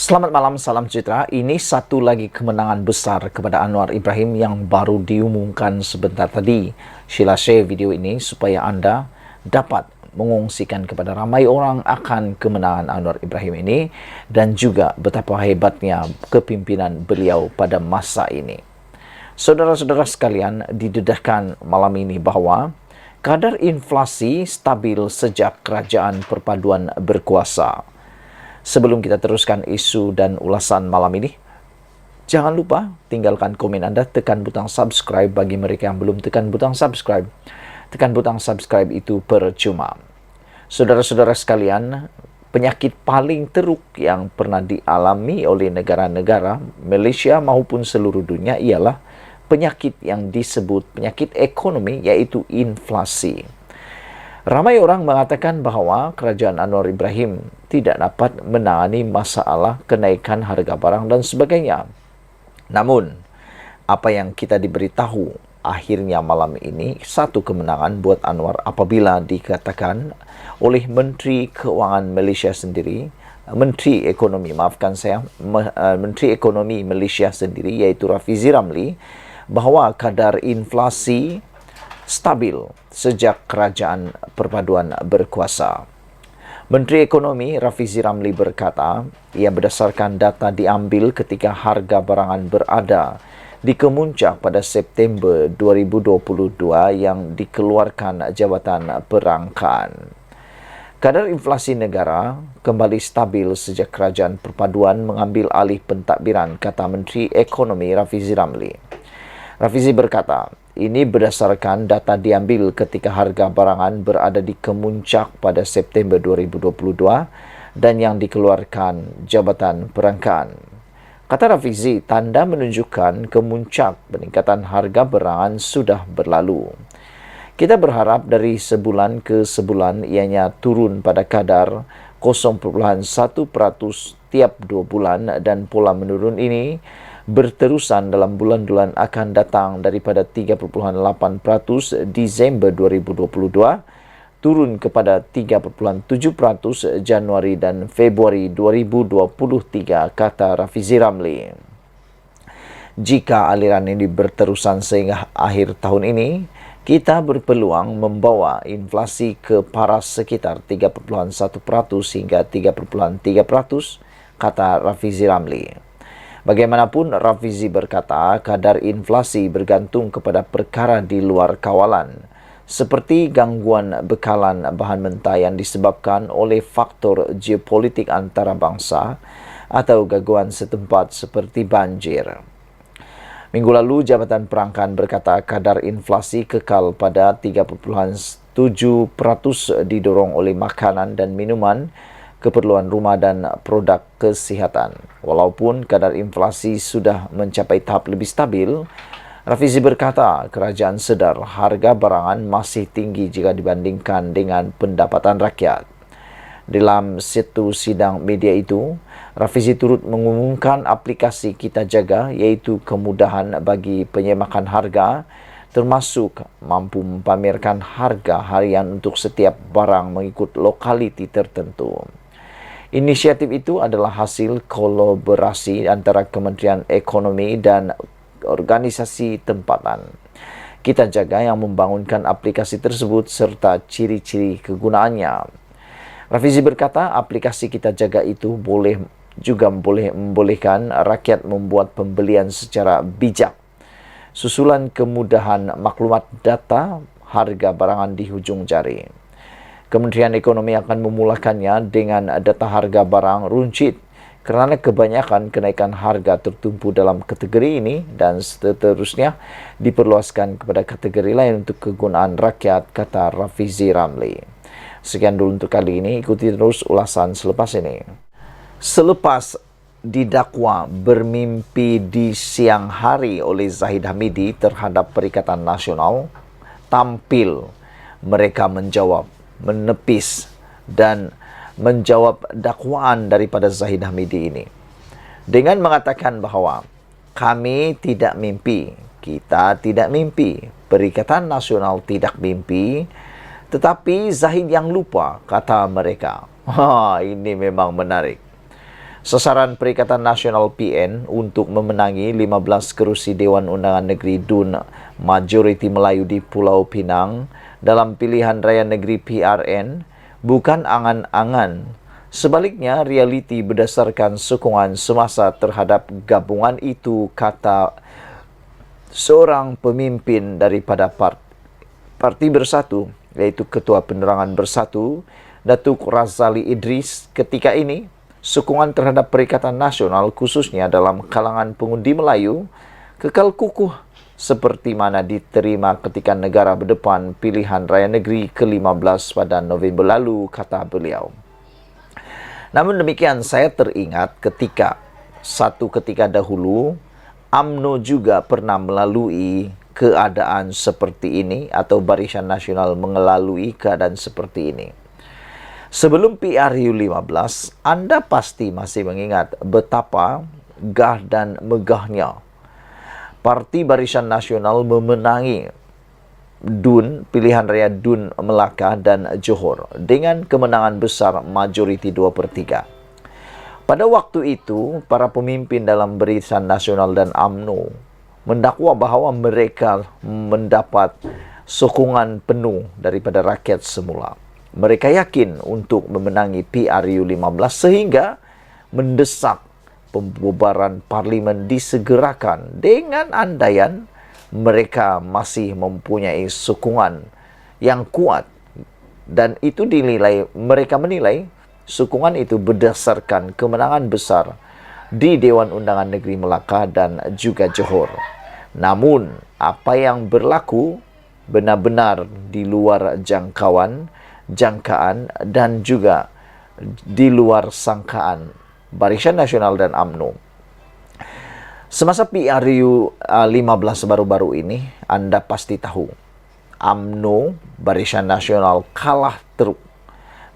Selamat malam, salam sejahtera. Ini satu lagi kemenangan besar kepada Anwar Ibrahim yang baru diumumkan sebentar tadi. Sheila share video ini supaya anda dapat mengongsikan kepada ramai orang akan kemenangan Anwar Ibrahim ini dan juga betapa hebatnya kepimpinan beliau pada masa ini. Saudara-saudara sekalian, didedahkan malam ini bahawa kadar inflasi stabil sejak kerajaan perpaduan berkuasa. Sebelum kita teruskan isu dan ulasan malam ini, jangan lupa tinggalkan komen anda, tekan butang subscribe bagi mereka yang belum tekan butang subscribe. Tekan butang subscribe itu percuma. Saudara-saudara sekalian, penyakit paling teruk yang pernah dialami oleh negara-negara Malaysia maupun seluruh dunia ialah penyakit yang disebut penyakit ekonomi, iaitu inflasi. Ramai orang mengatakan bahawa kerajaan Anwar Ibrahim tidak dapat menangani masalah kenaikan harga barang dan sebagainya. Namun, apa yang kita diberitahu akhirnya malam ini satu kemenangan buat Anwar apabila dikatakan oleh Menteri Keuangan Malaysia sendiri, Menteri Ekonomi Malaysia sendiri, iaitu Rafizi Ramli, bahawa kadar inflasi stabil sejak kerajaan perpaduan berkuasa. Menteri Ekonomi Rafizi Ramli berkata, ia berdasarkan data diambil ketika harga barangan berada di kemuncak pada September 2022 yang dikeluarkan Jabatan Perangkaan. Kadar inflasi negara kembali stabil sejak kerajaan perpaduan mengambil alih pentadbiran, kata Menteri Ekonomi Rafizi Ramli. Rafizi berkata, ini berdasarkan data diambil ketika harga barangan berada di kemuncak pada September 2022 dan yang dikeluarkan Jabatan Perangkaan. Kata Rafizi, tanda menunjukkan kemuncak peningkatan harga barangan sudah berlalu. Kita berharap dari sebulan ke sebulan ianya turun pada kadar 0.1% tiap 2 bulan dan pola menurun ini berterusan dalam bulan-bulan akan datang daripada 3.8% Disember 2022 turun kepada 3.7% Januari dan Februari 2023, kata Rafizi Ramli. Jika aliran ini berterusan sehingga akhir tahun ini, kita berpeluang membawa inflasi ke paras sekitar 3.1% hingga 3.3%, kata Rafizi Ramli. Bagaimanapun, Rafizi berkata kadar inflasi bergantung kepada perkara di luar kawalan, seperti gangguan bekalan bahan mentah yang disebabkan oleh faktor geopolitik antarabangsa atau gangguan setempat seperti banjir. Minggu lalu, Jabatan Perangkaan berkata kadar inflasi kekal pada 3.7% didorong oleh makanan dan minuman, keperluan rumah dan produk kesihatan. Walaupun kadar inflasi sudah mencapai tahap lebih stabil, Rafizi berkata kerajaan sedar harga barangan masih tinggi jika dibandingkan dengan pendapatan rakyat. Dalam satu sidang media itu, Rafizi turut mengumumkan aplikasi Kita Jaga, iaitu kemudahan bagi penyemakan harga, termasuk mampu mempamerkan harga harian untuk setiap barang mengikut lokaliti tertentu. Inisiatif itu adalah hasil kolaborasi antara Kementerian Ekonomi dan organisasi tempatan. Kita Jaga yang membangunkan aplikasi tersebut serta ciri-ciri kegunaannya. Rafizi berkata aplikasi Kita Jaga itu boleh membolehkan rakyat membuat pembelian secara bijak. Susulan kemudahan maklumat data harga barangan di hujung jari. Kementerian Ekonomi akan memulakannya dengan data harga barang runcit kerana kebanyakan kenaikan harga tertumpu dalam kategori ini dan seterusnya diperluaskan kepada kategori lain untuk kegunaan rakyat, kata Rafizi Ramli. Sekian dulu untuk kali ini, ikuti terus ulasan selepas ini. Selepas didakwa bermimpi di siang hari oleh Zahid Hamidi terhadap Perikatan Nasional, tampil mereka menepis dan menjawab dakwaan daripada Zahid Hamidi ini dengan mengatakan bahawa kami tidak mimpi, kita tidak mimpi, Perikatan Nasional tidak mimpi, tetapi Zahid yang lupa, kata mereka. Ini memang menarik. Sasaran Perikatan Nasional PN untuk memenangi 15 kerusi Dewan Undangan Negeri DUN Majoriti Melayu di Pulau Pinang dalam pilihan raya negeri PRN bukan angan-angan. Sebaliknya, realiti berdasarkan sokongan semasa terhadap gabungan itu, kata seorang pemimpin daripada Parti Bersatu, yaitu Ketua Penerangan Bersatu, Datuk Razali Idris. Ketika ini, sokongan terhadap Perikatan Nasional khususnya dalam kalangan pengundi Melayu kekal kukuh seperti mana diterima ketika negara berdepan pilihan raya negeri ke-15 pada November lalu, kata beliau. Namun demikian, saya teringat ketika dahulu UMNO juga pernah melalui keadaan seperti ini, atau Barisan Nasional mengelalui keadaan seperti ini. Sebelum PRU 15, Anda pasti masih mengingat betapa gah dan megahnya Parti Barisan Nasional memenangi DUN, pilihan raya DUN Melaka dan Johor dengan kemenangan besar majoriti 2/3. Pada waktu itu, para pemimpin dalam Barisan Nasional dan UMNO mendakwa bahawa mereka mendapat sokongan penuh daripada rakyat semula. Mereka yakin untuk memenangi PRU 15 sehingga mendesak pembubaran parlimen disegerakan dengan andaian mereka masih mempunyai sokongan yang kuat, dan itu mereka menilai sokongan itu berdasarkan kemenangan besar di Dewan Undangan Negeri Melaka dan juga Johor. Namun, apa yang berlaku benar-benar di luar jangkaan dan juga di luar sangkaan Barisan Nasional dan UMNO. Semasa PRU 15 baru-baru ini, Anda pasti tahu, UMNO, Barisan Nasional kalah teruk.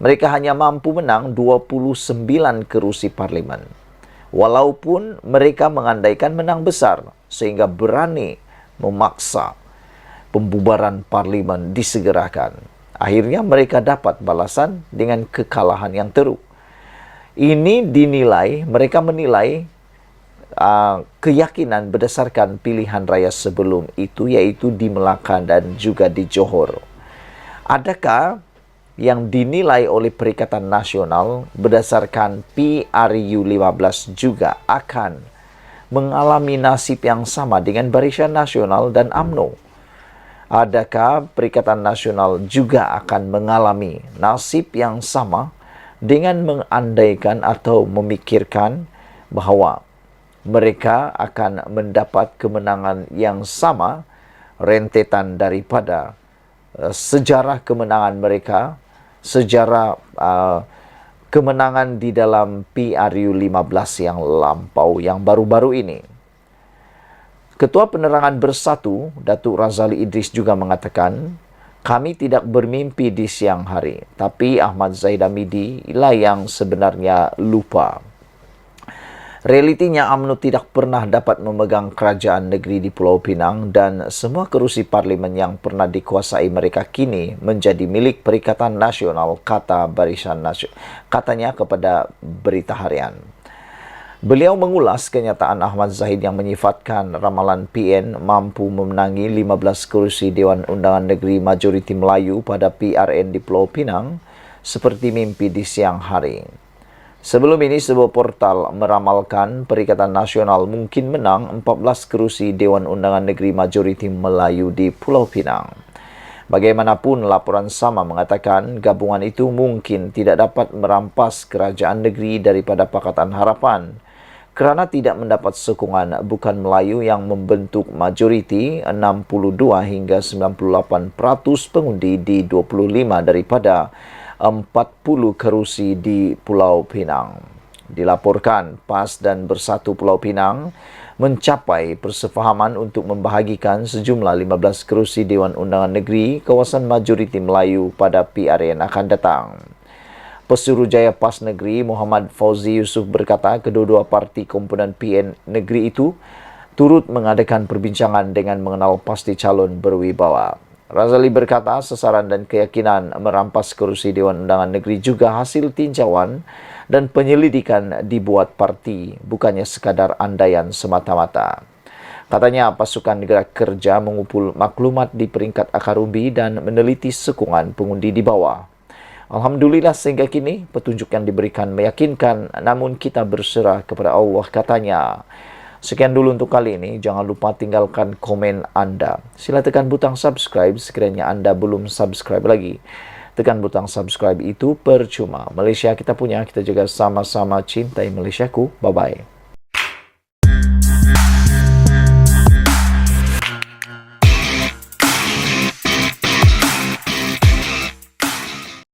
Mereka hanya mampu menang 29 kerusi parlimen. Walaupun mereka mengandaikan menang besar, sehingga berani memaksa pembubaran parlimen disegerakan. Akhirnya mereka dapat balasan dengan kekalahan yang teruk. Ini mereka menilai keyakinan berdasarkan pilihan raya sebelum itu, yaitu di Melaka dan juga di Johor. Adakah yang dinilai oleh Perikatan Nasional berdasarkan PRU 15 juga akan mengalami nasib yang sama dengan Barisan Nasional dan UMNO? Adakah Perikatan Nasional juga akan mengalami nasib yang sama dengan mengandaikan atau memikirkan bahawa mereka akan mendapat kemenangan yang sama, rentetan daripada sejarah kemenangan mereka, sejarah kemenangan di dalam PRU 15 yang lampau, yang baru-baru ini? Ketua Penerangan Bersatu, Datuk Razali Idris juga mengatakan, kami tidak bermimpi di siang hari, tapi Ahmad Zahid Hamidi lah yang sebenarnya lupa. Realitinya, UMNO tidak pernah dapat memegang kerajaan negeri di Pulau Pinang dan semua kerusi parlimen yang pernah dikuasai mereka kini menjadi milik Perikatan Nasional, katanya kepada Berita Harian. Beliau mengulas kenyataan Ahmad Zahid yang menyifatkan ramalan PN mampu memenangi 15 kerusi Dewan Undangan Negeri Majoriti Melayu pada PRN di Pulau Pinang seperti mimpi di siang hari. Sebelum ini, sebuah portal meramalkan Perikatan Nasional mungkin menang 14 kerusi Dewan Undangan Negeri Majoriti Melayu di Pulau Pinang. Bagaimanapun, laporan sama mengatakan gabungan itu mungkin tidak dapat merampas kerajaan negeri daripada Pakatan Harapan kerana tidak mendapat sokongan bukan Melayu yang membentuk majoriti 62 hingga 98% pengundi di 25 daripada 40 kerusi di Pulau Pinang. Dilaporkan PAS dan Bersatu Pulau Pinang mencapai persefahaman untuk membahagikan sejumlah 15 kerusi Dewan Undangan Negeri kawasan majoriti Melayu pada PRN akan datang. Pesuruhjaya PAS Negeri Muhammad Fauzi Yusof berkata kedua-dua parti komponen PN negeri itu turut mengadakan perbincangan dengan mengenal pasti calon berwibawa. Razali berkata sasaran dan keyakinan merampas kerusi Dewan Undangan Negeri juga hasil tinjauan dan penyelidikan dibuat parti, bukannya sekadar andaian semata-mata. Katanya pasukan gerak kerja mengumpul maklumat di peringkat akar umbi dan meneliti sekungan pengundi di bawah. Alhamdulillah sehingga kini petunjuk yang diberikan meyakinkan, namun kita berserah kepada Allah, katanya. Sekian dulu untuk kali ini. Jangan lupa tinggalkan komen Anda. Sila tekan butang subscribe sekiranya Anda belum subscribe lagi. Tekan butang subscribe itu percuma. Malaysia kita punya, kita juga sama-sama cintai Malaysiaku. Bye-bye.